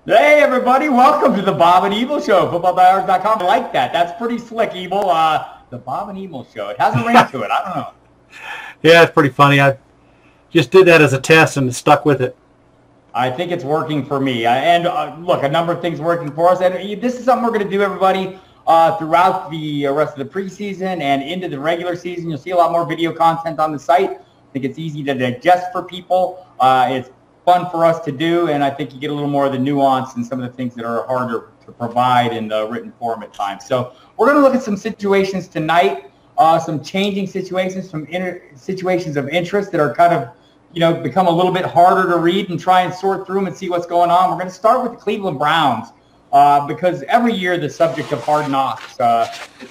Hey, everybody. Welcome to the Bob and Evil Show, footballdiehards.com. I like that. That's pretty slick, Evil. The Bob and Evil Show. It has a ring to it. I don't know. Yeah, it's pretty funny. I just did that as a test and stuck with it. I think it's working for me. Look, a number of things working for us. And this is something we're going to do, everybody, throughout the rest of the preseason and into the regular season. You'll see a lot more video content on the site. I think it's easy to digest for people. It's fun for us to do, and I think you get a little more of the nuance and some of the things that are harder to provide in the written form at times. So we're going to look at some situations tonight, some changing situations, some situations of interest that are kind of, become a little bit harder to read and try and sort through them and see what's going on. We're going to start with the Cleveland Browns because every year the subject of Hard Knocks, the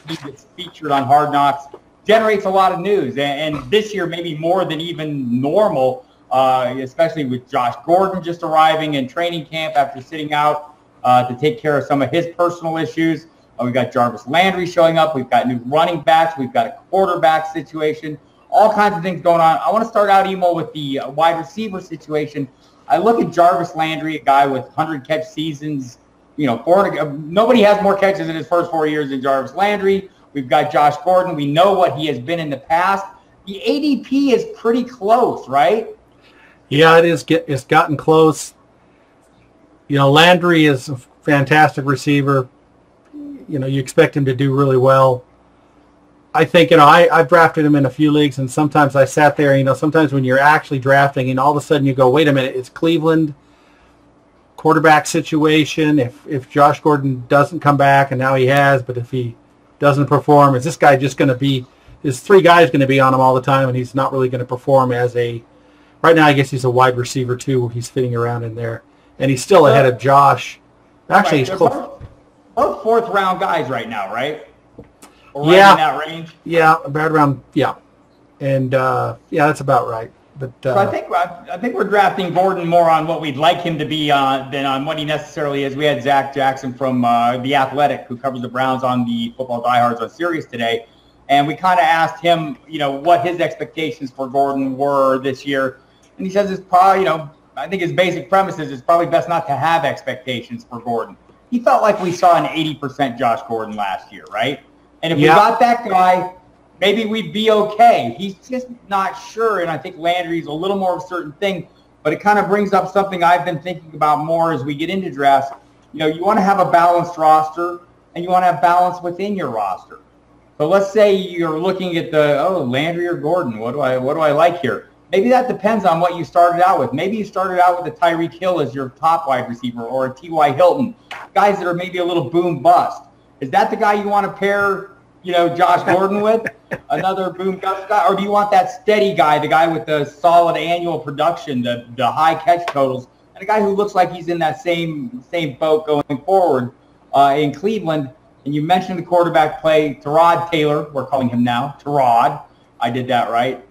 team that's featured on Hard Knocks, generates a lot of news. And this year maybe more than even normal, especially with Josh Gordon just arriving in training camp after sitting out to take care of some of his personal issues. We've got Jarvis Landry showing up. We've got new running backs. We've got a quarterback situation. All kinds of things going on. I want to start out, Emo, with the wide receiver situation. I look at Jarvis Landry, a guy with 100-catch seasons. Nobody has more catches in his first 4 years than Jarvis Landry. We've got Josh Gordon. We know what he has been in the past. The ADP is pretty close, right? Yeah, it is. It's gotten close. Landry is a fantastic receiver. You expect him to do really well. I think, I've drafted him in a few leagues, and sometimes I sat there, sometimes when you're actually drafting, and all of a sudden you go, wait a minute, it's Cleveland, quarterback situation. If Josh Gordon doesn't come back, and now he has, but if he doesn't perform, is this guy just going to be, is three guys going to be on him all the time, and he's not really going to perform as a, right now I guess he's a wide receiver too, he's fitting around in there, and he's still ahead of Josh. Actually, he's close. Both fourth-round guys right now, right? Or right in that range? Yeah, about around, yeah. And, that's about right. But so I think we're drafting Gordon more on what we'd like him to be than on what he necessarily is. We had Zach Jackson from The Athletic, who covers the Browns on the Football Diehards on Sirius today, and we kind of asked him, what his expectations for Gordon were this year. And he says it's probably, I think his basic premise is it's probably best not to have expectations for Gordon. He felt like we saw an 80% Josh Gordon last year, right? And if we got that guy, maybe we'd be okay. He's just not sure, and I think Landry's a little more of a certain thing, but it kind of brings up something I've been thinking about more as we get into drafts. You want to have a balanced roster, and you want to have balance within your roster. So let's say you're looking at Landry or Gordon. What do I like here? Maybe that depends on what you started out with. Maybe you started out with a Tyreek Hill as your top wide receiver or a T.Y. Hilton, guys that are maybe a little boom bust. Is that the guy you want to pair, Josh Gordon with? Another boom bust guy? Or do you want that steady guy, the guy with the solid annual production, the high catch totals, and a guy who looks like he's in that same boat going forward in Cleveland? And you mentioned the quarterback play, Tyrod Taylor, we're calling him now, Tyrod. I did that right.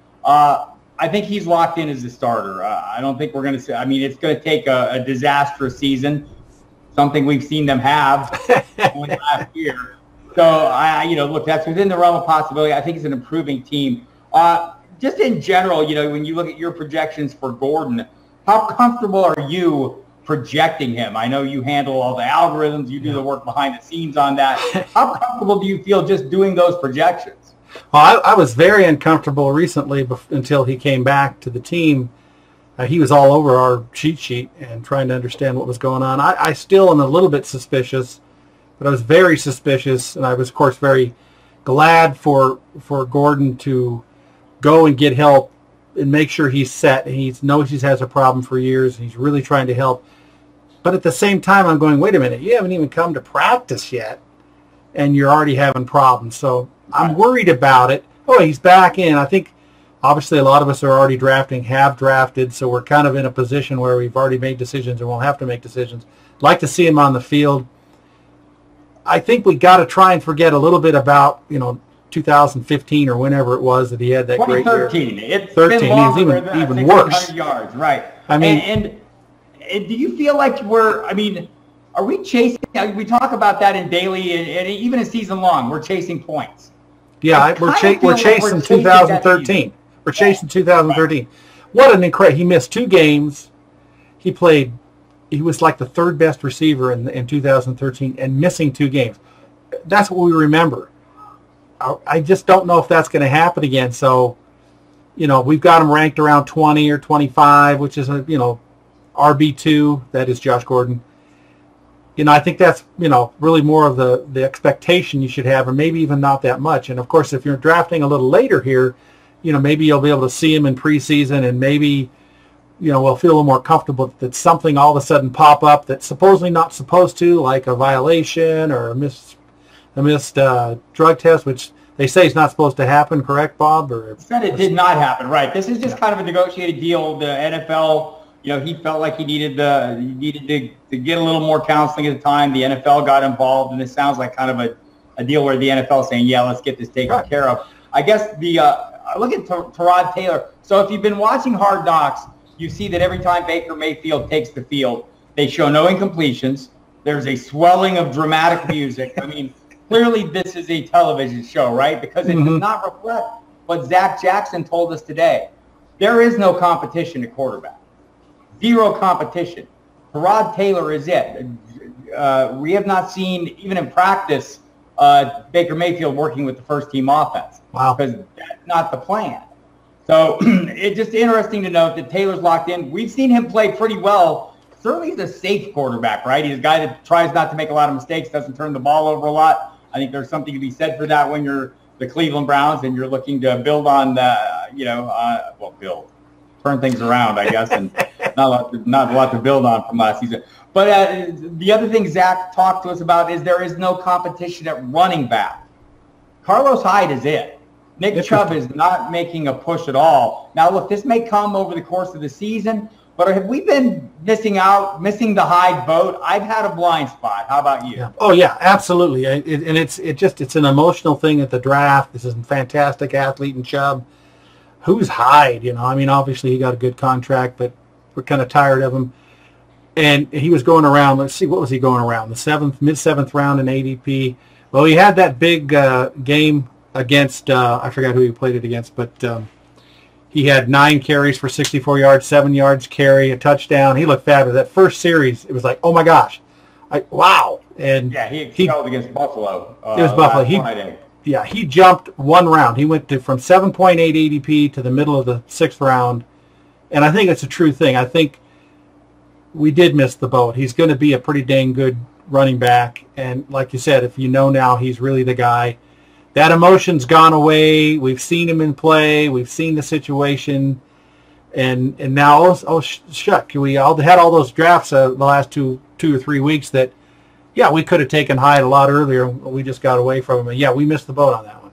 I think he's locked in as a starter. I don't think we're going to see. I mean, it's going to take a disastrous season, something we've seen them have only last year. So, look, that's within the realm of possibility. I think it's an improving team. Just in general, when you look at your projections for Gordon, how comfortable are you projecting him? I know you handle all the algorithms. You do the work behind the scenes on that. How comfortable do you feel just doing those projections? Well, I was very uncomfortable recently until he came back to the team. He was all over our cheat sheet and trying to understand what was going on. I still am a little bit suspicious, but I was very suspicious, and I was, of course, very glad for Gordon to go and get help and make sure he's set. And he knows he has a problem for years, and he's really trying to help. But at the same time, I'm going, wait a minute, you haven't even come to practice yet, and you're already having problems. So I'm worried about it. Oh, he's back in. I think, obviously, a lot of us are already have drafted, so we're kind of in a position where we've already made decisions and won't have to make decisions. I'd like to see him on the field. I think we got to try and forget a little bit about, 2015 or whenever it was that he had that great year. 2013. It's 13. Been longer He was than even worse. Yards, right. I mean, and do you feel like are we chasing? We talk about that in daily and even in season long. We're chasing points. Yeah, we're chasing 2013. We're chasing 2013. What an incredible! He missed 2 games. He played he was like the third best receiver in 2013 and missing 2 games. That's what we remember. I just don't know if that's going to happen again. So, we've got him ranked around 20 or 25, which is RB2. That is Josh Gordon. I think that's, really more of the expectation you should have, or maybe even not that much. And, of course, if you're drafting a little later here, maybe you'll be able to see him in preseason, and maybe, we'll feel a little more comfortable that something all of a sudden pop up that's supposedly not supposed to, like a violation or a missed drug test, which they say is not supposed to happen, correct, Bob? Or said it did not happen, right? This is just kind of a negotiated deal. The NFL, he felt like he needed to get a little more counseling at the time. The NFL got involved, and this sounds like kind of a deal where the NFL is saying, yeah, let's get this taken care of. I guess I look at Tyrod Taylor. So if you've been watching Hard Knocks, you see that every time Baker Mayfield takes the field, they show no incompletions. There's a swelling of dramatic music. I mean, clearly this is a television show, right? Because it does not reflect what Zach Jackson told us today. There is no competition at quarterback. Zero competition. Tyrod Taylor is it. We have not seen, even in practice, Baker Mayfield working with the first-team offense. Wow. Because that's not the plan. So it's just interesting to note that Taylor's locked in. We've seen him play pretty well. Certainly he's a safe quarterback, right? He's a guy that tries not to make a lot of mistakes, doesn't turn the ball over a lot. I think there's something to be said for that when you're the Cleveland Browns and you're looking to build on, turn things around, I guess, and not a lot to build on from last season. But the other thing Zach talked to us about is there is no competition at running back. Carlos Hyde is it. Nick Chubb is not making a push at all. Now, look, this may come over the course of the season, but have we been missing the Hyde boat? I've had a blind spot. How about you? Yeah. Oh, yeah, absolutely. And it's an emotional thing at the draft. This is a fantastic athlete in Chubb. Who's Hyde? Obviously he got a good contract, but we're kind of tired of him. And he was going around, let's see, what was he going around? The mid-7th round in ADP. Well, he had that big game against, I forgot who he played it against, but he had 9 carries for 64 yards, 7 yards carry, a touchdown. He looked fabulous. That first series, it was like, oh my gosh, wow. And yeah, he excelled against Buffalo. It was Buffalo. He jumped 1 round. He went from 7.8 ADP to the middle of the 6th round, and I think it's a true thing. I think we did miss the boat. He's going to be a pretty dang good running back, and like you said, if you know now, he's really the guy. That emotion's gone away. We've seen him in play. We've seen the situation, and now, shuck, we all had all those drafts the last two or 3 weeks that, yeah, we could have taken Hyde a lot earlier. We just got away from him, and yeah, we missed the boat on that one.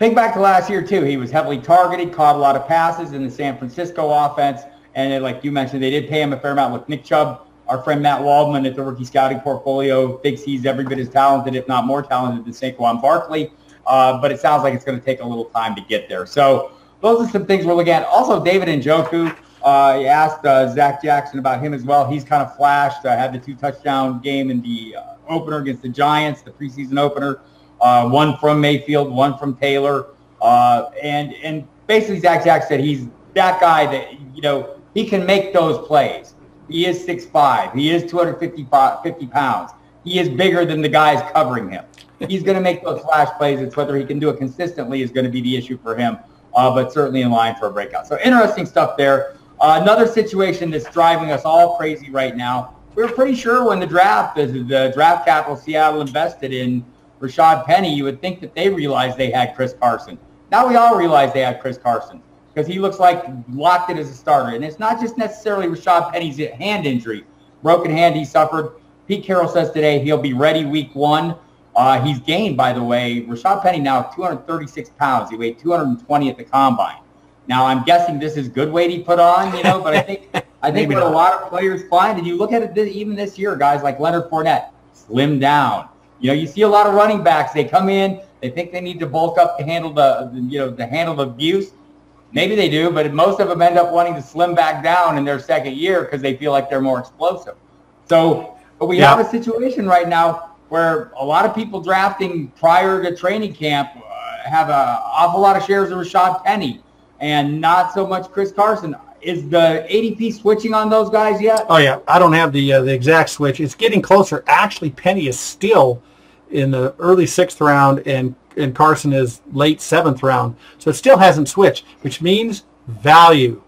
Think back to last year too. He was heavily targeted, caught a lot of passes in the San Francisco offense, and then, like you mentioned, they did pay him a fair amount. With Nick Chubb, our friend Matt Waldman at the Rookie Scouting Portfolio thinks he's every bit as talented, if not more talented, than Saquon Barkley. But it sounds like it's going to take a little time to get there. So those are some things we're looking at. Also, David Njoku, you asked Zach Jackson about him as well. He's kind of flashed. Had the 2-touchdown game in the opener against the Giants, the preseason opener. 1 from Mayfield, 1 from Taylor. And basically Zach Jackson said he's that guy that, he can make those plays. He is 6'5". He is 250 pounds. He is bigger than the guys covering him. He's going to make those flash plays. It's whether he can do it consistently is going to be the issue for him, but certainly in line for a breakout. So interesting stuff there. Another situation that's driving us all crazy right now. We were pretty sure when the draft capital Seattle invested in Rashad Penny, you would think that they realized they had Chris Carson. Now we all realize they had Chris Carson because he looks like locked in as a starter. And it's not just necessarily Rashad Penny's hand injury, broken hand he suffered. Pete Carroll says today he'll be ready week 1. He's gained, by the way, Rashad Penny now 236 pounds. He weighed 220 at the combine. Now, I'm guessing this is good weight he put on, but I think what a lot of players find, and you look at it even this year, guys like Leonard Fournette, slim down. You see a lot of running backs. They come in, they think they need to bulk up to handle to handle the abuse. Maybe they do, but most of them end up wanting to slim back down in their second year because they feel like they're more explosive. So we have a situation right now where a lot of people drafting prior to training camp have an awful lot of shares of Rashad Penny and not so much Chris Carson. is the ADP switching on those guys yet? Oh yeah, I don't have the exact switch. It's getting closer. Actually, Penny is still in the early 6th round, and Carson is late 7th round. So it still hasn't switched, which means value.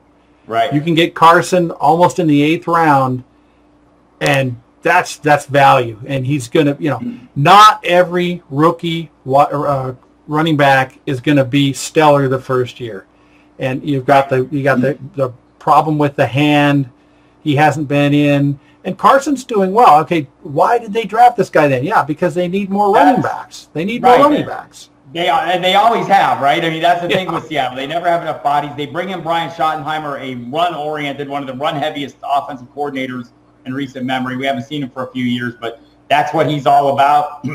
Right. You can get Carson almost in the 8th round, and that's value. And he's going to, not every rookie running back is going to be stellar the first year. And you got the problem with the hand. He hasn't been in. And Carson's doing well. Okay, why did they draft this guy then? Yeah, because they need more running backs. They need more running backs. They always have, right? I mean, that's the thing with Seattle. They never have enough bodies. They bring in Brian Schottenheimer, a run-oriented, one of the run-heaviest offensive coordinators in recent memory. We haven't seen him for a few years, but that's what he's all about.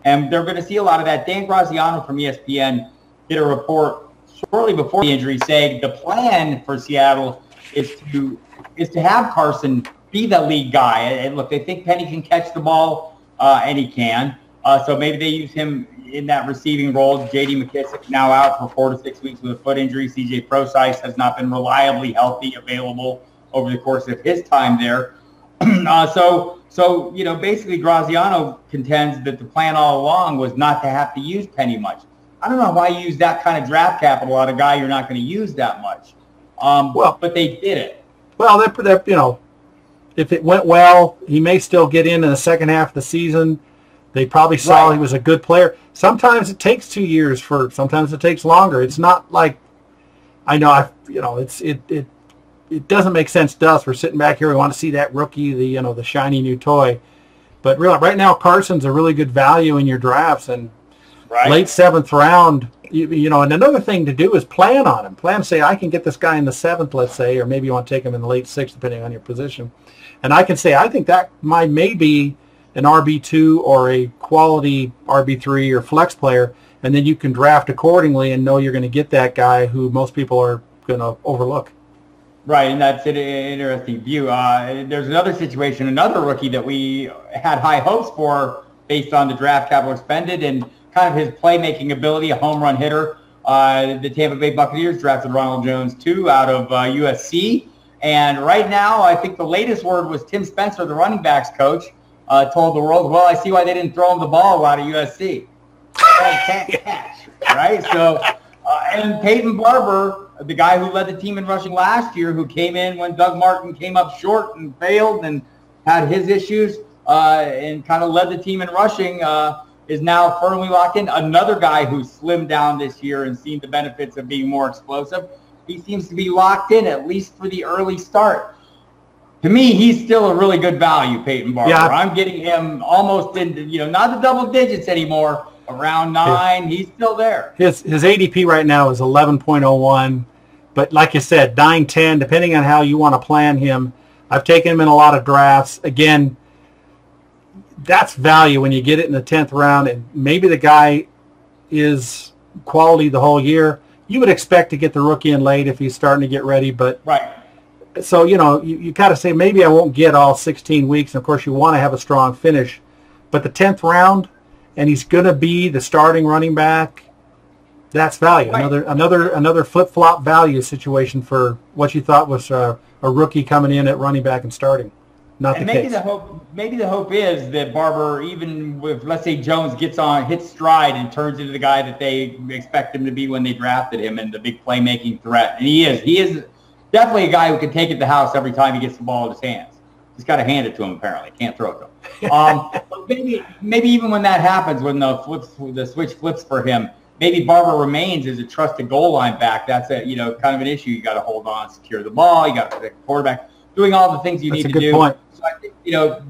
And they're going to see a lot of that. Dan Graziano from ESPN did a report shortly before the injury saying the plan for Seattle is to have Carson be the lead guy. And look, they think Penny can catch the ball, and he can. So maybe they use him in that receiving role. J.D. McKissick now out for 4 to 6 weeks with a foot injury. C.J. Prosise has not been reliably healthy, available over the course of his time there. So basically Graziano contends that the plan all along was not to have to use Penny much. I don't know why you use that kind of draft capital on a guy you're not going to use that much. But they did it. Well, if it went well, he may still get in the second half of the season. They probably saw he was a good player. Sometimes it takes 2 years sometimes it takes longer. It's not like, it doesn't make sense to us. We're sitting back here. We want to see that rookie, the shiny new toy. But really, right now, Carson's a really good value in your drafts. And late 7th round, and another thing to do is plan on him. Plan to say, I can get this guy in the 7th, let's say, or maybe you want to take him in the late 6th, depending on your position. And I can say, I think that may be an RB2 or a quality RB3 or flex player, and then you can draft accordingly and know you're going to get that guy who most people are going to overlook. Right, and that's an interesting view. There's another situation, another rookie that we had high hopes for based on the draft capital expended and kind of his playmaking ability, a home run hitter. The Tampa Bay Buccaneers drafted Ronald Jones, too, out of USC. And right now, I think the latest word was Tim Spencer, the running backs coach, told the world, well, I see why they didn't throw him the ball a lot at USC. Can't catch, right? So, and Peyton Barber, the guy who led the team in rushing last year, who came in when Doug Martin came up short and failed and had his issues and kind of led the team in rushing, is now firmly locked in. Another guy who slimmed down this year and seen the benefits of being more explosive. He seems to be locked in, at least for the early start. To me, he's still a really good value, Peyton Barber. Yeah. I'm getting him almost into, not the double digits anymore, around 9. He's still there. His ADP right now is 11.01. But like you said, 9, 10, depending on how you want to plan him. I've taken him in a lot of drafts. Again, that's value when you get it in the 10th round, and maybe the guy is quality the whole year. You would expect to get the rookie in late if he's starting to get ready, but so you got to say maybe I won't get all 16 weeks. And of course, you want to have a strong finish, but the 10th round, and he's going to be the starting running back. That's value. Another flip-flop value situation for what you thought was a rookie coming in at running back and starting. Not the case. Maybe the hope is that Barber, even with, let's say, Jones hits stride and turns into the guy that they expect him to be when they drafted him and the big playmaking threat. And he is definitely a guy who can take it to the house every time he gets the ball in his hands. He's got to hand it to him, apparently. Can't throw it to him. But maybe even when that happens, when the switch flips for him, maybe Barber remains as a trusted goal line back. That's kind of an issue. You got to hold on, secure the ball. You got to protect the quarterback, doing all the things you need to do. That's a good point. So I think,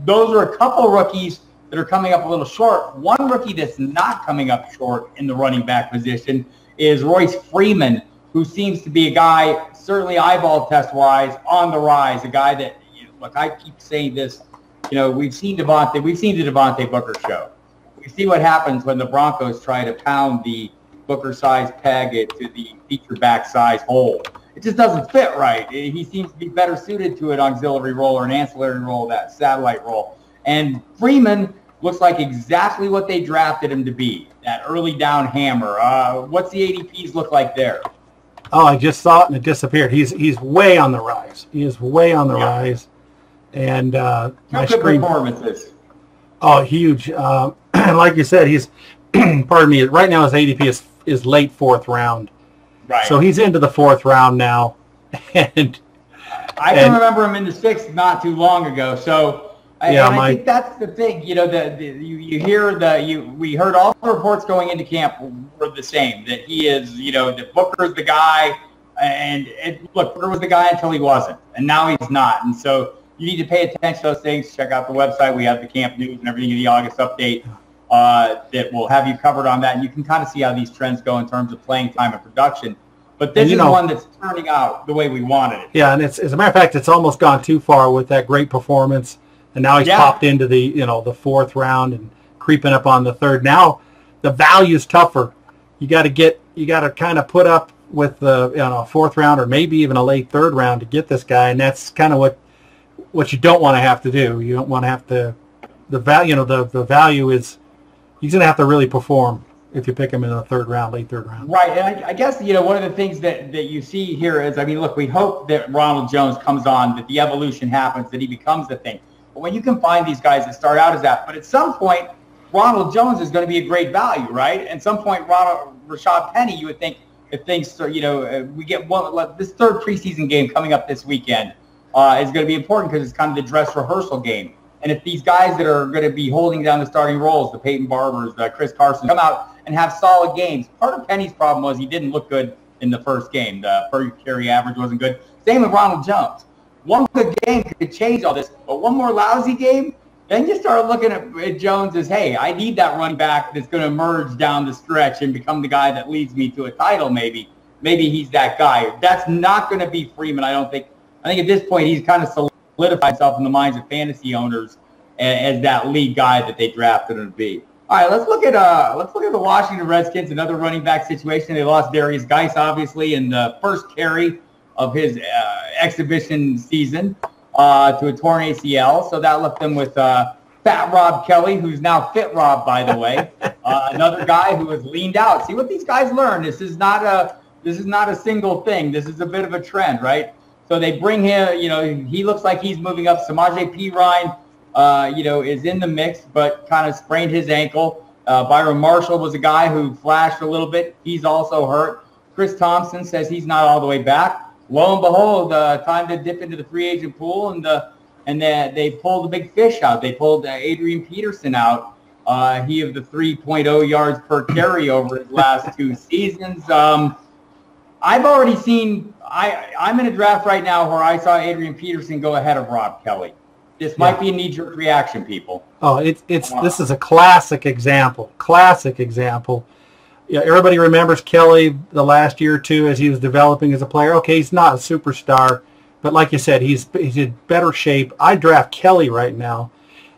those are a couple of rookies that are coming up a little short. One rookie that's not coming up short in the running back position is Royce Freeman, who seems to be a guy, certainly eyeball test-wise, on the rise, a guy that, look, I keep saying this, we've seen the Devontae Booker show. We see what happens when the Broncos try to pound the Booker-sized peg into the feature back-size hole. It just doesn't fit right. He seems to be better suited to an auxiliary role or an ancillary role, that satellite role. And Freeman looks like exactly what they drafted him to be, that early down hammer. What's the ADPs look like there? Oh, I just saw it and it disappeared. He's way on the rise. He is way on the rise. And my screen performances. Oh, huge. Like you said, he's pardon me. Right now his ADP is late 4th round. Right. So he's into the 4th round now. And I can remember him in the 6th not too long ago. So I think that's the thing. You know, we heard all the reports going into camp were the same, that he is, you know, that Booker's the guy, and look, Booker was the guy until he wasn't, and now he's not. And so you need to pay attention to those things. Check out the website. We have the camp news and everything in the August update that will have you covered on that. And you can kind of see how these trends go in terms of playing time and production. But this is one that's turning out the way we wanted it. Yeah, and it's, as a matter of fact, it's almost gone too far with that great performance. And now he's popped into the, you know, the 4th round and creeping up on the 3rd. Now the value's tougher. You got to kind of put up with the, you know, 4th round or maybe even a late 3rd round to get this guy. And that's kind of what you don't want to have to do. You don't want to have to, the value, you know, the value is, he's going to have to really perform if you pick him in the 3rd round, late 3rd round. Right, and I guess, you know, one of the things that you see here is, I mean, look, we hope that Ronald Jones comes on, that the evolution happens, that he becomes the thing. But when you can find these guys that start out as that, but at some point, Ronald Jones is going to be a great value, right? At some point, Rashad Penny, you would think, if things start, you know, we get this 3rd preseason game coming up this weekend is going to be important because it's kind of the dress rehearsal game. And if these guys that are going to be holding down the starting roles, the Peyton Barbers, the Chris Carson, come out and have solid games. Part of Penny's problem was he didn't look good in the first game. The per carry average wasn't good. Same with Ronald Jones. One good game could change all this, but one more lousy game, then you start looking at Jones as, hey, I need that running back that's going to emerge down the stretch and become the guy that leads me to a title maybe. Maybe he's that guy. That's not going to be Freeman, I don't think. I think at this point he's kind of solidified himself in the minds of fantasy owners as that lead guy that they drafted him to be. All right, let's look at the Washington Redskins, another running back situation. They lost Darius Geis, obviously, in the first carry of his exhibition season to a torn ACL. So that left them with Fat Rob Kelly, who's now Fit Rob, by the way, another guy who has leaned out. See what these guys learn. This is not a single thing. This is a bit of a trend, right? So they bring him. You know, he looks like he's moving up. Samaje Perine, you know, is in the mix, but kind of sprained his ankle. Byron Marshall was a guy who flashed a little bit. He's also hurt. Chris Thompson says he's not all the way back. Lo and behold, time to dip into the free agent pool, and they pulled the big fish out. They pulled Adrian Peterson out. He of the 3.0 yards per carry over his last 2 seasons. I've already seen. I'm in a draft right now where I saw Adrian Peterson go ahead of Rob Kelly. This might be a knee-jerk reaction, people. Oh, this is a classic example. Classic example. Yeah, everybody remembers Kelly the last year or two as he was developing as a player. Okay, he's not a superstar, but like you said, he's in better shape. I draft Kelly right now,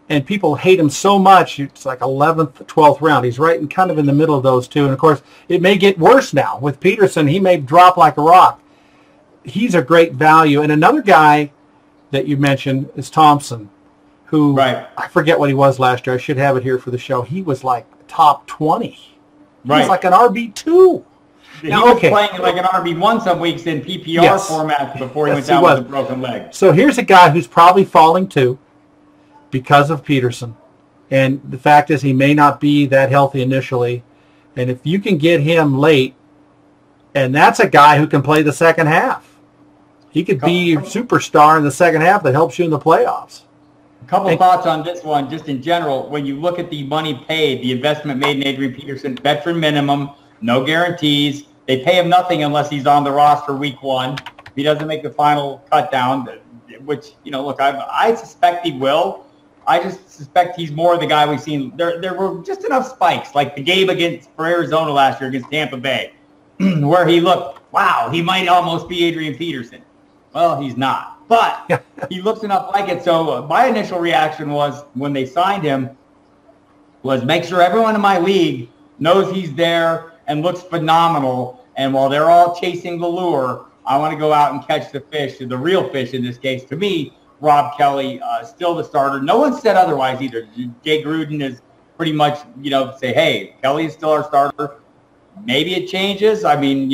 and people hate him so much. It's like 11th, 12th round. He's right kind of in the middle of those two. And of course, it may get worse now with Peterson. He may drop like a rock. He's a great value. And another guy that you mentioned is Thompson, who I forget what he was last year. I should have it here for the show. He was like top 20. He was like an RB2. He was playing like an RB1 some weeks in PPR formats before he went down with a broken leg. So here's a guy who's probably falling too because of Peterson. And the fact is he may not be that healthy initially. And if you can get him late, and that's a guy who can play the second half. He could be a superstar in the second half that helps you in the playoffs. A couple thoughts on this one, just in general. When you look at the money paid, the investment made in Adrian Peterson, veteran minimum, no guarantees. They pay him nothing unless he's on the roster week 1. If he doesn't make the final cut down, which, you know, look, I suspect he will. I just suspect he's more the guy we've seen. There were just enough spikes, like the game for Arizona last year against Tampa Bay, where he looked, wow, he might almost be Adrian Peterson. Well, he's not, but he looks enough like it. So my initial reaction was when they signed him was make sure everyone in my league knows he's there and looks phenomenal. And while they're all chasing the lure, I want to go out and catch the fish, the real fish in this case. To me, Rob Kelly, still the starter. No one said otherwise either. Jay Gruden is pretty much, you know, say, hey, Kelly is still our starter. Maybe it changes. I mean,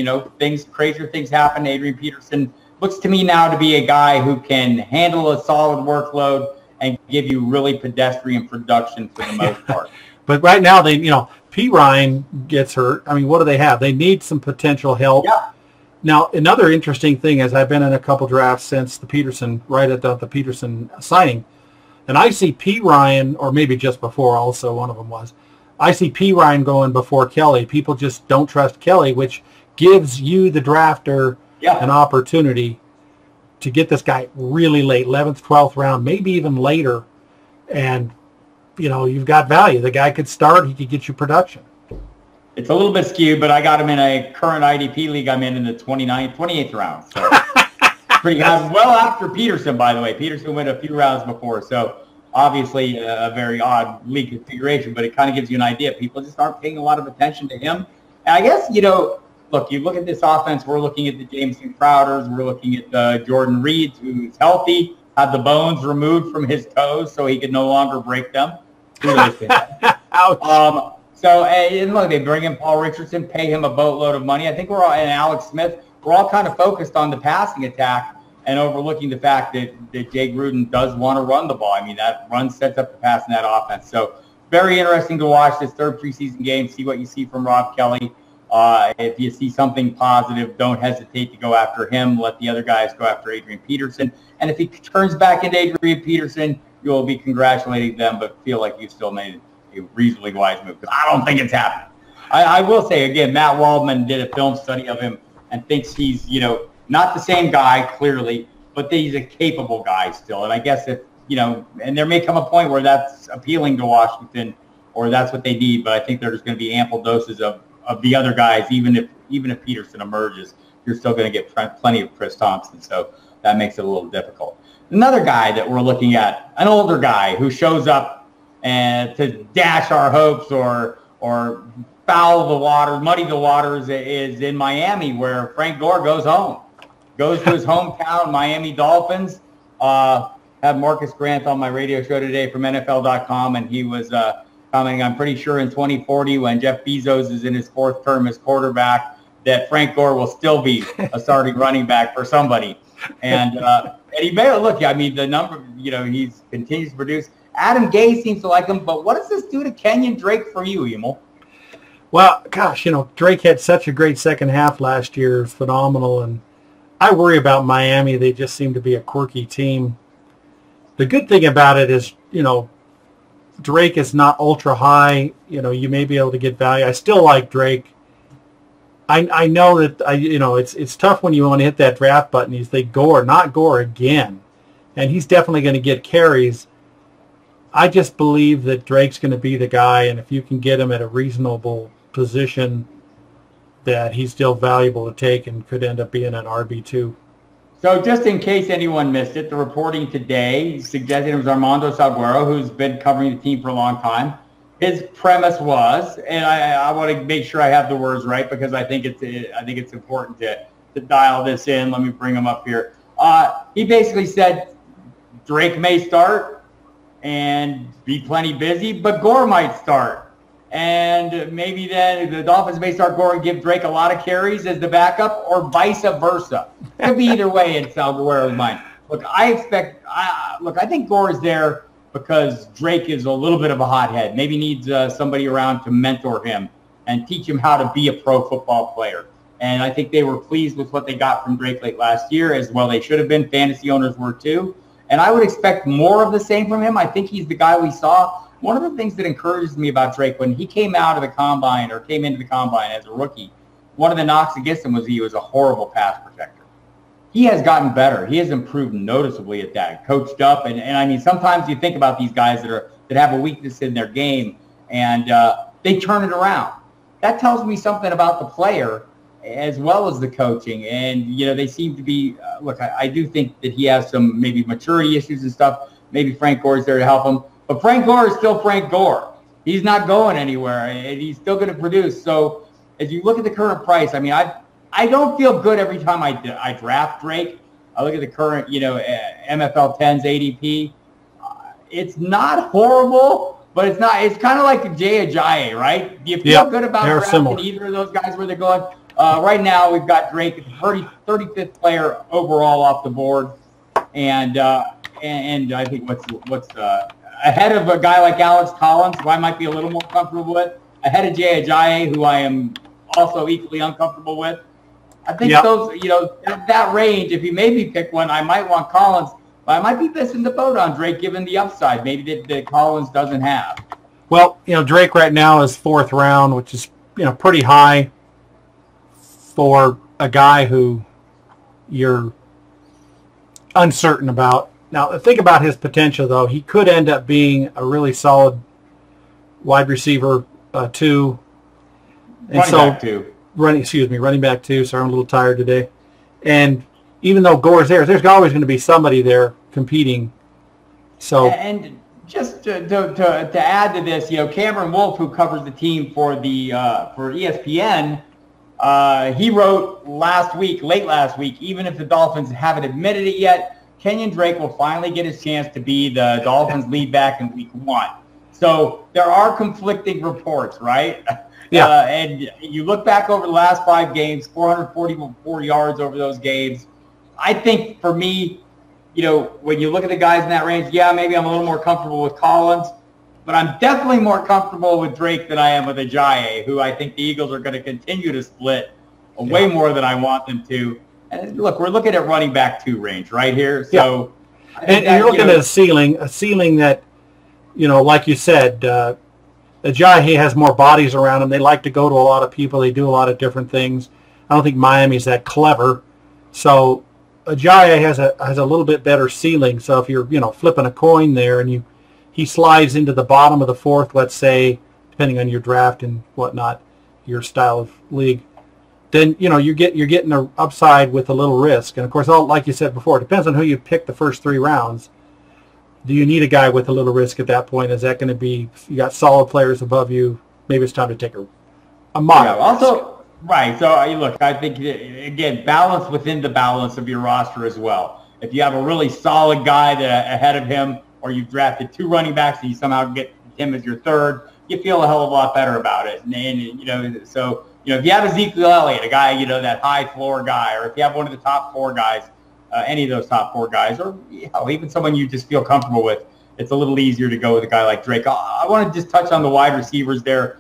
crazier things happen. Adrian Peterson looks to me now to be a guy who can handle a solid workload and give you really pedestrian production for the most part. But right now, P. Ryan gets hurt. I mean, what do they have? They need some potential help. Yeah. Now, another interesting thing is I've been in a couple drafts since the Peterson, right at the Peterson signing, and I see P. Ryan, or maybe just before also, one of them was, I see P. Ryan going before Kelly. People just don't trust Kelly, which gives you, the drafter, an opportunity to get this guy really late, 11th, 12th round, maybe even later, and you've got value. The guy could start. He could get you production. It's a little bit skewed, but I got him in a current IDP league I'm in the 28th round. So pretty high. Well after Peterson, by the way. Peterson went a few rounds before, so obviously a very odd league configuration, but it kind of gives you an idea. People just aren't paying a lot of attention to him. And I guess, look, you look at this offense, we're looking at the Jameson Crowders, we're looking at the Jordan Reeds, who's healthy, had the bones removed from his toes so he could no longer break them. Ouch. And look, they bring in Paul Richardson, pay him a boatload of money. I think we're all, and Alex Smith, we're all kind of focused on the passing attack and overlooking the fact that Jay Gruden does want to run the ball. I mean, that run sets up the pass in that offense. So very interesting to watch this third preseason game, see what you see from Rob Kelly. If you see something positive, don't hesitate to go after him. Let the other guys go after Adrian Peterson. And if he turns back into Adrian Peterson, you'll be congratulating them, but feel like you still made a reasonably wise move, because I don't think it's happening. I will say, again, Matt Waldman did a film study of him and thinks he's, not the same guy, clearly, but that he's a capable guy still. And I guess if, and there may come a point where that's appealing to Washington, or that's what they need, but I think there's going to be ample doses of the other guys. Even if Peterson emerges, you're still going to get plenty of Chris Thompson, so that makes it a little difficult. Another guy that we're looking at, an older guy who shows up and to dash our hopes or foul the water, muddy the waters, is in Miami, where Frank Gore goes to his hometown, Miami Dolphins. Had Marcus Grant on my radio show today from NFL.com, and he was commenting, I'm pretty sure in 2040, when Jeff Bezos is in his fourth term as quarterback, that Frank Gore will still be a starting running back for somebody. And he may look, I mean, the number, he continues to produce. Adam Gase seems to like him, but what does this do to Kenyon Drake for you, Emil? Well, gosh, Drake had such a great second half last year, phenomenal, and I worry about Miami. They just seem to be a quirky team. The good thing about it is, Drake is not ultra high. You may be able to get value. I still like Drake. I know that it's tough when you want to hit that draft button. You think Gore, not Gore again, and he's definitely going to get carries. I just believe that Drake's going to be the guy, and if you can get him at a reasonable position, that he's still valuable to take and could end up being an RB2. So just in case anyone missed it, the reporting today suggested it was Armando Salguero, who's been covering the team for a long time. His premise was, and I want to make sure I have the words right, because I think it's important to dial this in. Let me bring him up here. He basically said Drake may start and be plenty busy, but Gore might start. And maybe then the Dolphins may start Gore and give Drake a lot of carries as the backup, or vice versa. Could be either way in Salguero's mind. Look, I think Gore is there because Drake is a little bit of a hothead. Maybe needs somebody around to mentor him and teach him how to be a pro football player. And I think they were pleased with what they got from Drake late last year, as well they should have been. Fantasy owners were too. And I would expect more of the same from him. I think he's the guy we saw. One of the things that encourages me about Drake, when he came out of the combine or came into the combine as a rookie, one of the knocks against him was he was a horrible pass protector. He has gotten better. He has improved noticeably at that, coached up. And I mean, sometimes you think about these guys that have a weakness in their game, and they turn it around. That tells me something about the player as well as the coaching. And, they seem to be, I do think that he has some maybe maturity issues and stuff. Maybe Frank Gore is there to help him. But Frank Gore is still Frank Gore. He's not going anywhere, and he's still going to produce. So as you look at the current price, I mean, I don't feel good every time I draft Drake. I look at the current, NFL 10's ADP. It's not horrible, but it's not. It's kind of like Jay Ajayi, right? Do you feel good about drafting either of those guys where they're going? Right now, we've got Drake at the 35th player overall off the board, and I think what's ahead of a guy like Alex Collins, who I might be a little more comfortable with, ahead of Jay Ajayi, who I am also equally uncomfortable with. I think those, that range, if you maybe pick one, I might want Collins, but I might be missing the boat on Drake given the upside maybe that Collins doesn't have. Well, Drake right now is 4th round, which is, pretty high for a guy who you're uncertain about. Now, think about his potential, though. He could end up being a really solid wide receiver, 2. Running back 2. Running back 2. Sorry, I'm a little tired today. And even though Gore's there's always going to be somebody there competing. So, and just to add to this, Cameron Wolfe, who covers the team for ESPN, he wrote late last week, even if the Dolphins haven't admitted it yet, Kenyon Drake will finally get his chance to be the Dolphins lead back in week 1. So there are conflicting reports, right? Yeah. And you look back over the last 5 games, 444 yards over those games. I think for me, when you look at the guys in that range, maybe I'm a little more comfortable with Collins, but I'm definitely more comfortable with Drake than I am with Ajayi, who I think the Eagles are going to continue to split way more than I want them to. And look, we're looking at running back 2 range right here. So, and you're looking at a ceiling that, like you said, Ajayi has more bodies around him. They like to go to a lot of people. They do a lot of different things. I don't think Miami's that clever. So Ajayi has a little bit better ceiling. So if you're, flipping a coin there and he slides into the bottom of the 4th, let's say, depending on your draft and whatnot, your style of league, then you're getting an upside with a little risk. And of course, like you said before, it depends on who you pick the first 3 rounds. Do you need a guy with a little risk at that point? Is that going to be, you got solid players above you? Maybe it's time to take a moderate risk. Right. So look, I think again, balance within the balance of your roster as well. If you have a really solid guy ahead of him, or you've drafted 2 running backs and you somehow get him as your 3rd, you feel a hell of a lot better about it. And so. If you have Ezekiel Elliott, a guy, that high floor guy, or if you have one of the top 4 guys, any of those top 4 guys, or even someone you just feel comfortable with, it's a little easier to go with a guy like Drake. I want to just touch on the wide receivers there.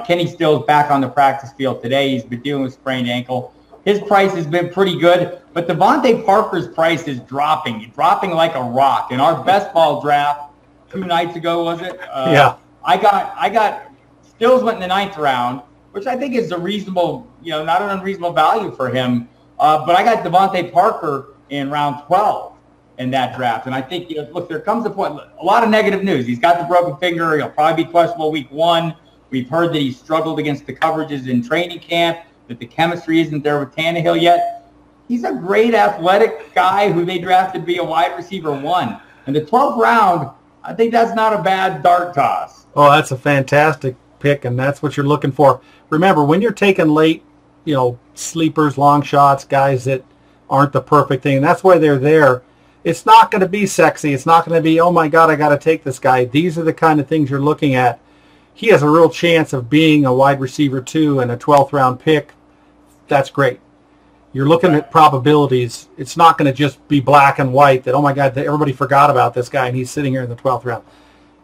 Kenny Still's back on the practice field today. He's been dealing with sprained ankle. His price has been pretty good, but Devontae Parker's price is dropping like a rock. In our best ball draft 2 nights ago, was it? I got Stills went in the 9th round, which I think is a reasonable, not an unreasonable value for him. But I got Devontae Parker in round 12 in that draft. And I think, look, there comes a point, a lot of negative news. He's got the broken finger. He'll probably be questionable week 1. We've heard that he struggled against the coverages in training camp, that the chemistry isn't there with Tannehill yet. He's a great athletic guy who they drafted to be a wide receiver 1. In the 12th round, I think that's not a bad dart toss. Oh, that's a fantastic pick, and that's what you're looking for. Remember, when you're taking late, sleepers, long shots, guys that aren't the perfect thing, and that's why they're there. It's not going to be sexy. It's not going to be, oh my God, I got to take this guy. These are the kind of things you're looking at. He has a real chance of being a wide receiver 2 and a 12th round pick. That's great. You're looking at probabilities. It's not going to just be black and white that, oh my God, everybody forgot about this guy and he's sitting here in the 12th round.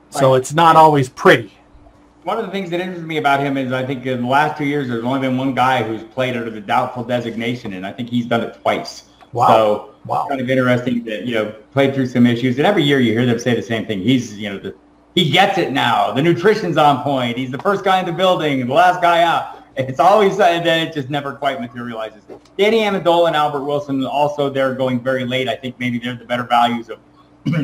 So it's not always pretty. One of the things that interests me about him is I think in the last 2 years there's only been one guy who's played under the doubtful designation, and I think he's done it twice. Wow. So it's kind of interesting that, played through some issues. And every year you hear them say the same thing. He's, he gets it now. The nutrition's on point. He's the first guy in the building and the last guy out. It's always, and then it just never quite materializes. Danny Amendola and Albert Wilson also, they're going very late. I think maybe they're the better values of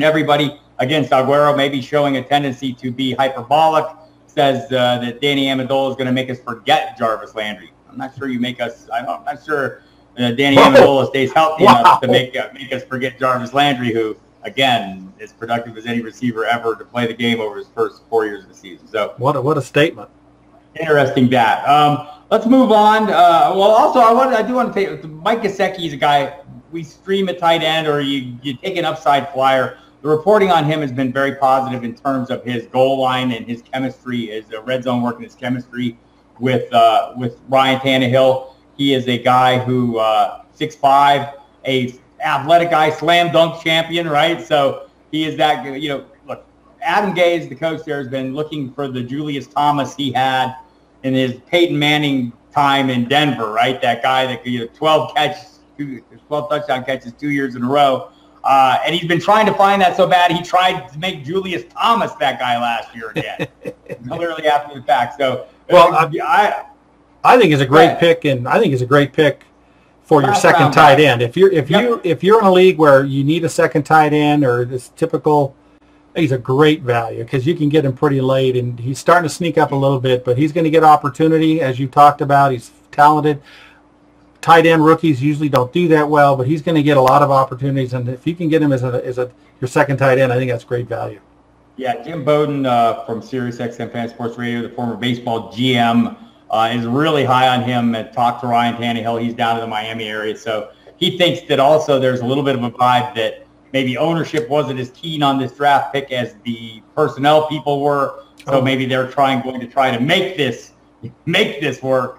everybody. Against Aguero, maybe showing a tendency to be hyperbolic. Says that Danny Amendola is going to make us forget Jarvis Landry. I'm not sure I'm not sure Danny Amendola stays healthy enough to make us forget Jarvis Landry, who, again, is productive as any receiver ever to play the game over his first 4 years of the season. So what a statement. Interesting that. Let's move on. I do want to say Mike Gesicki is a guy we stream at tight end, or you take an upside flyer. the reporting on him has been very positive in terms of his goal line and his chemistry, his red zone work and his chemistry with Ryan Tannehill. He is a guy who 6'5", a athletic guy, slam dunk champion, right? So he is that. Look, Adam Gase, the coach there, has been looking for the Julius Thomas he had in his Peyton Manning time in Denver, right? That guy that 12 touchdown catches 2 years in a row. And he's been trying to find that so bad, he tried to make Julius Thomas that guy last year again, literally after the fact. So, well, I think it's a great pick, and I think it's a great pick for your second tight end. If you're in a league where you need a second tight end or this typical, he's a great value because you can get him pretty late, and he's starting to sneak up a little bit, but he's going to get opportunity, as you talked about. He's talented. Tight end rookies usually don't do that well, but he's going to get a lot of opportunities, and if you can get him as your second tight end, I think that's great value. Yeah, Jim Bowden from SiriusXM Fan Sports Radio, the former baseball GM, is really high on him and talked to Ryan Tannehill. He's down in the Miami area, so he thinks that also there's a little bit of a vibe that maybe ownership wasn't as keen on this draft pick as the personnel people were, so maybe they're going to try to make this work.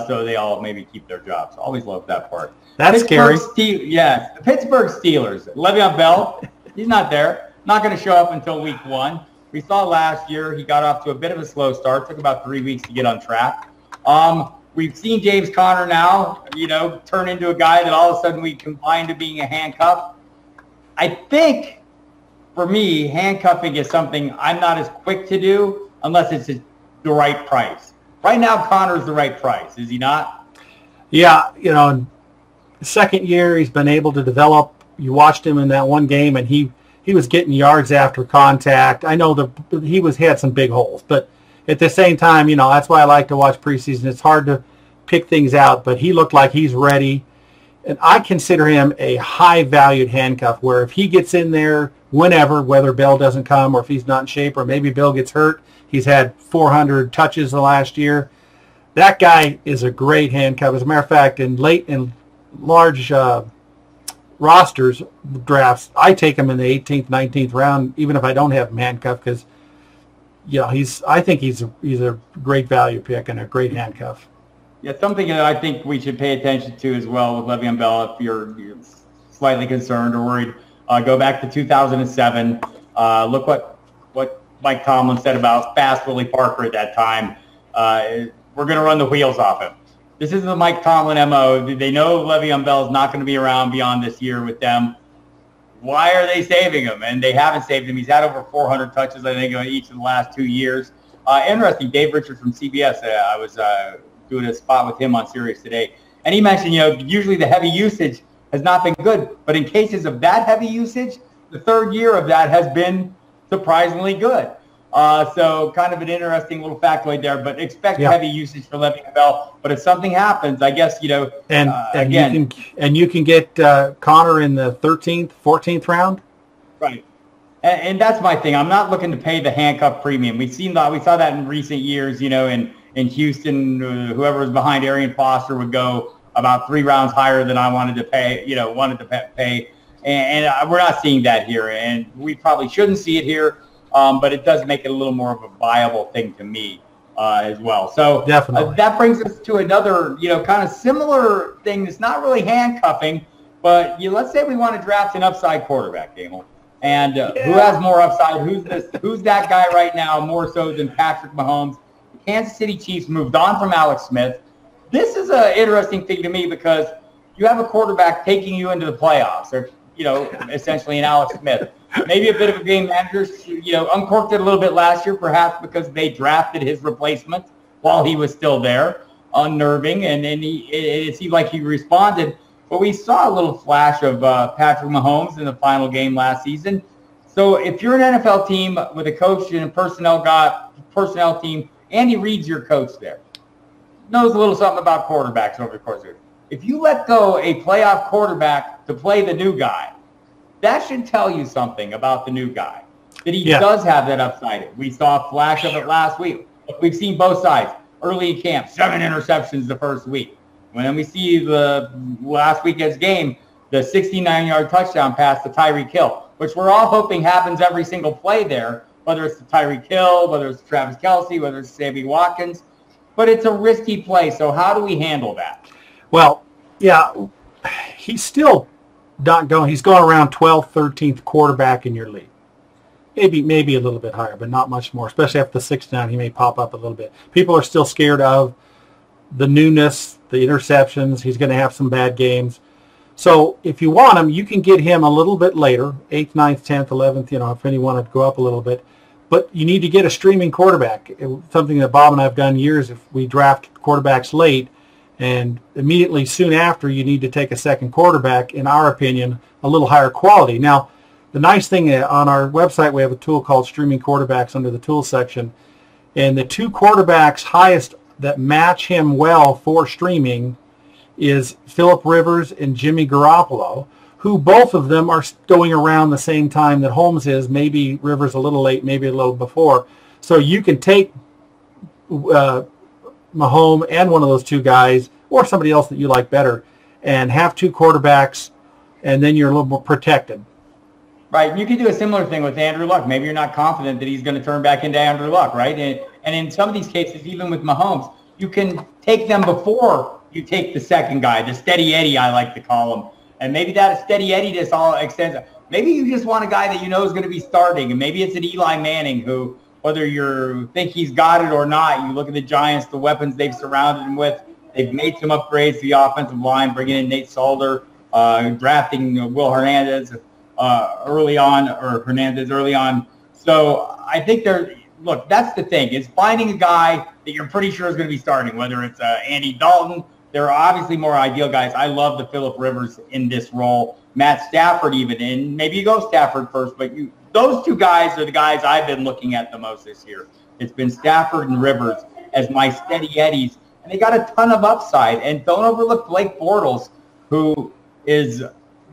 So they all maybe keep their jobs. Always love that part. That's scary. Yes, the Pittsburgh Steelers. Le'Veon Bell, he's not there. Not going to show up until week 1. We saw last year he got off to a bit of a slow start. Took about 3 weeks to get on track. We've seen James Conner now, turn into a guy that all of a sudden we combine to being a handcuff. I think, for me, handcuffing is something I'm not as quick to do unless it's the right price. Right now, Connor's the right price, is he not? Yeah, in the second year, he's been able to develop. You watched him in that one game, and he was getting yards after contact. I know he had some big holes, but at the same time, that's why I like to watch preseason. It's hard to pick things out, but he looked like he's ready. And I consider him a high-valued handcuff where if he gets in there whenever, whether Bell doesn't come or if he's not in shape or maybe Bill gets hurt, he's had 400 touches the last year. That guy is a great handcuff. As a matter of fact, in large rosters, drafts, I take him in the 18th, 19th round, even if I don't have him handcuffed, because I think he's a great value pick and a great handcuff. Yeah, something that I think we should pay attention to as well with Le'Veon Bell, if you're slightly concerned or worried, go back to 2007. Look what Mike Tomlin said about fast Willie Parker at that time. We're going to run the wheels off him. This isn't the Mike Tomlin MO. They know Le'Veon Bell is not going to be around beyond this year with them. Why are they saving him? And they haven't saved him. He's had over 400 touches, I think, in each of the last 2 years. Interesting, Dave Richards from CBS, I was doing a spot with him on Sirius today, and he mentioned, usually the heavy usage has not been good, but in cases of that heavy usage, the third year of that has been surprisingly good. So kind of an interesting little factoid there, but expect heavy usage for Le'Veon Bell. But if something happens, I guess, and you can get Connor in the 13th, 14th round. Right. And that's my thing. I'm not looking to pay the handcuff premium. We saw that in recent years, in Houston, whoever was behind Arian Foster would go about 3 rounds higher than I wanted to pay, And we're not seeing that here. And we probably shouldn't see it here. But it does make it a little more of a viable thing to me as well. So definitely. That brings us to another, kind of similar thing. It's not really handcuffing, but let's say we want to draft an upside quarterback, Damon. And who has more upside? Who's that guy right now more so than Patrick Mahomes? The Kansas City Chiefs moved on from Alex Smith. This is an interesting thing to me because you have a quarterback taking you into the playoffs, or essentially an Alex Smith. Maybe a bit of a game manager, uncorked it a little bit last year, perhaps because they drafted his replacement while he was still there, unnerving, and it seemed like he responded. But we saw a little flash of Patrick Mahomes in the final game last season. So if you're an NFL team with a coach and a personnel team, Andy Reid's your coach there, knows a little something about quarterbacks over the course of it. If you let go a playoff quarterback to play the new guy, that should tell you something about the new guy, that he does have that upside. We saw a flash of it last week. We've seen both sides. Early in camp, 7 interceptions the first week. When we see the last weekend's game, the 69-yard touchdown pass to Tyreek Hill. which we're all hoping happens every single play there, whether it's the Tyreek Hill, whether it's Travis Kelce, whether it's Sammy Watkins. But it's a risky play, so how do we handle that? Well, yeah, he's still not going. He's going around 12th, 13th quarterback in your league. Maybe a little bit higher, but not much more. Especially after the 6-down, he may pop up a little bit. People are still scared of the newness, the interceptions. He's going to have some bad games. So if you want him, you can get him a little bit later, 8th, 9th, 10th, 11th, if you want to go up a little bit. But you need to get a streaming quarterback. Something that Bob and I have done years. If we draft quarterbacks late, and immediately soon after, you need to take a second quarterback, in our opinion, a little higher quality. Now, the nice thing on our website, we have a tool called Streaming Quarterbacks under the Tools section. And the 2 quarterbacks highest that match him well for streaming is Phillip Rivers and Jimmy Garoppolo, who both of them are going around the same time that Holmes is, maybe Rivers a little late, maybe a little before. So you can take Mahomes and one of those 2 guys, or somebody else that you like better, and have 2 quarterbacks, and then you're a little more protected. Right. You could do a similar thing with Andrew Luck. Maybe you're not confident that he's going to turn back into Andrew Luck, right? And in some of these cases, even with Mahomes, you can take them before you take the second guy, the steady Eddie, I like to call him. And maybe that steady Eddie just all extends. Maybe you just want a guy that you know is going to be starting, and maybe it's an Eli Manning who, whether you think he's got it or not, you look at the Giants, the weapons they've surrounded him with. They've made some upgrades to the offensive line, bringing in Nate Solder, drafting Will Hernandez early on. So I think look, that's the thing, is finding a guy that you're pretty sure is going to be starting, whether it's Andy Dalton. There are obviously more ideal guys. I love the Phillip Rivers in this role. Matt Stafford even, and maybe you go Stafford first, but those 2 guys are the guys I've been looking at the most this year. It's been Stafford and Rivers as my steady Eddies, and they got a ton of upside. And don't overlook Blake Bortles, who his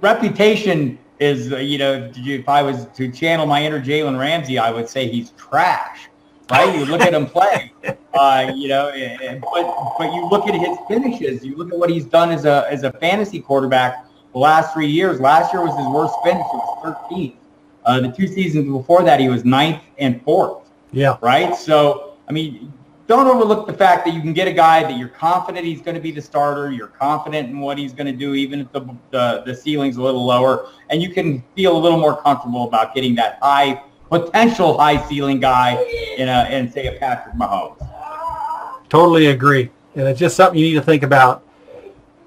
reputation is, if I was to channel my inner Jalen Ramsey, I would say he's trash, right? You look at him play, but you look at his finishes. You look at what he's done as a fantasy quarterback the last 3 years. Last year was his worst finish. It was 13th. The 2 seasons before that, he was 9th and 4th. Yeah. Right? So, don't overlook the fact that you can get a guy that you're confident he's going to be the starter. You're confident in what he's going to do, even if the ceiling's a little lower. And you can feel a little more comfortable about getting that potential high ceiling guy in say, a Patrick Mahomes. Totally agree. And it's just something you need to think about.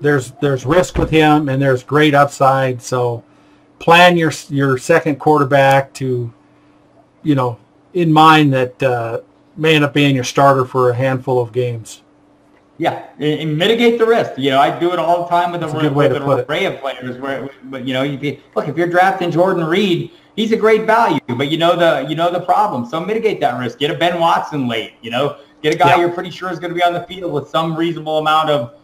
There's risk with him, and there's great upside. So plan your second quarterback to, in mind that may end up being your starter for a handful of games. Yeah, and mitigate the risk. I do it all the time with an array of players. Look, if you're drafting Jordan Reed, he's a great value, but you know the problem. So mitigate that risk. Get a Ben Watson late. Get a guy you're pretty sure is going to be on the field with some reasonable amount of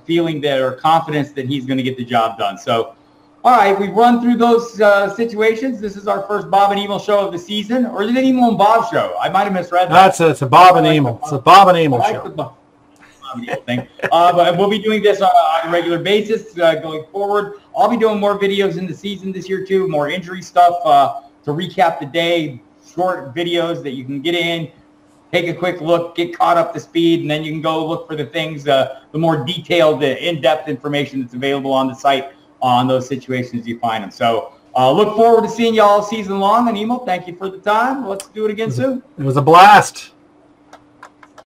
feeling that or confidence that he's going to get the job done. So. All right, we've run through those situations. This is our first Bob and Emil show of the season, or is it an Emil and Bob show? I might have misread that. It's a Bob and Emil. It's a Bob and Emil show. Bob and Emil thing. But we'll be doing this on a regular basis going forward. I'll be doing more videos in the season this year too, more injury stuff to recap the day, short videos that you can get in, take a quick look, get caught up to speed, and then you can go look for the things, the more detailed, in-depth information that's available on the site on those situations you find them. So look forward to seeing you all season long. And Emil, thank you for the time. Let's do it again soon. It was a blast.